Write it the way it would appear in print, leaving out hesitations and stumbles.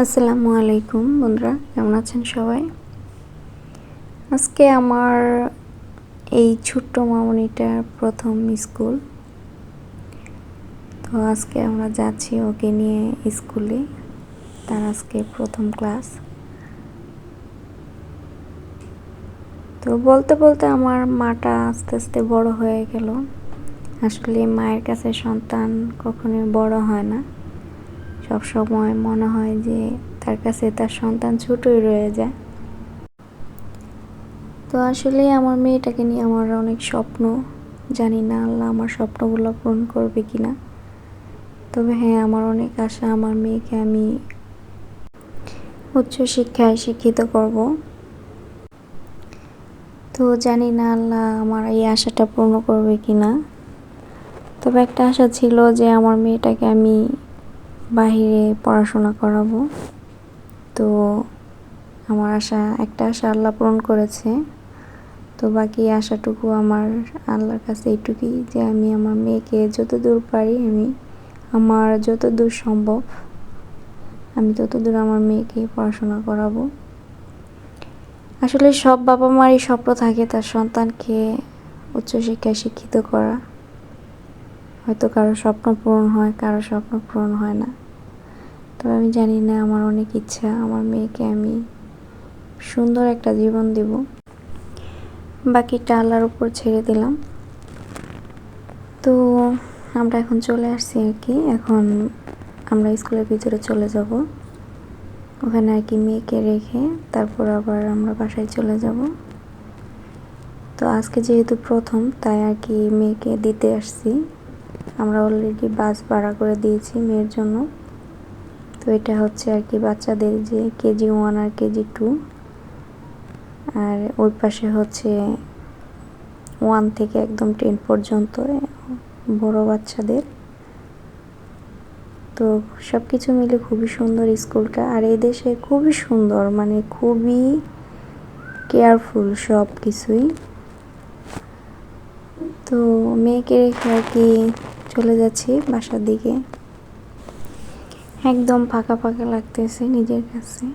আসসালামু আলাইকুম বন্ধুরা, কেমন আছেন সবাই? আজকে আমার এই ছোট্ট মামনিটার প্রথম স্কুল। তো আজকে আমরা যাচ্ছি ওকে নিয়ে স্কুলে। তার আজকে প্রথম ক্লাস। তো বলতে বলতে আমার মাটা আস্তে আস্তে বড় হয়ে গেল। আসলে মায়ের কাছে সন্তান কখনোই বড় হয় না। সব সময় মনে হয় যে তার কাছে তার সন্তান ছোটই রয়ে যায়। তো আসলে আমার মেয়েটাকে নিয়ে আমার অনেক স্বপ্ন। জানি না আল্লাহ আমার স্বপ্নগুলো পূরণ করবে কিনা। তবে হ্যাঁ, আমার অনেক আশা আমার মেয়েকে আমি উচ্চ শিক্ষায় শিক্ষিত করব। তো জানি না আল্লাহ আমার এই আশাটা পূর্ণ করবে কিনা। তবে একটা আশা ছিল যে আমার মেয়েটাকে আমি বাহিরে পড়াশোনা করাবো। তো আমার একটা আশা আল্লাহ পূরণ করেছে। তো বাকি আশাটুকু আমার আল্লাহর কাছে এইটুকুই যে আমি আমার মেয়েকে যতদূর পারি আমার যতদূর সম্ভব আমি ততদূর আমার মেয়েকে পড়াশোনা করাবো। আসলে সব বাবা মারই স্বপ্ন থাকে তার সন্তানকে উচ্চশিক্ষায় শিক্ষিত করা। হয়তো কারো স্বপ্ন পূরণ হয়, কারো স্বপ্ন পূরণ হয় না। তবে আমি জানি না, আমার অনেক ইচ্ছা আমার মেয়েকে আমি সুন্দর একটা জীবন দেব। বাকিটা আল্লাহর উপর ছেড়ে দিলাম। তো আমরা এখন চলে আসছি আর কি। এখন আমরা স্কুলের ভিতরে চলে যাব। ওখানে আর কি মেয়েকে রেখে তারপর আবার আমরা বাসায় চলে যাব। তো আজকে যেহেতু প্রথম, তাই আর কি মেয়েকে দিতে আসছি। আমরা অলরেডি বাস ভাড়া করে দিয়েছি মেয়ের জন্য। তো এটা হচ্ছে আর কি বাচ্চাদের যে কেজি 1 আর কেজি 2, আর ওই পাশে হচ্ছে 1 থেকে একদম 10 পর্যন্ত বড় বাচ্চাদের। তো সব কিছু মিলে খুবই সুন্দর স্কুলটা। আর এই দেশে খুবই সুন্দর, মানে খুবই কেয়ারফুল সব কিছুই। তো মেয়েকে রেখে আর কি চলে যাচ্ছি বাসার দিকে। একদম ফাঁকা ফাঁকা লাগতেছে নিজের কাছে।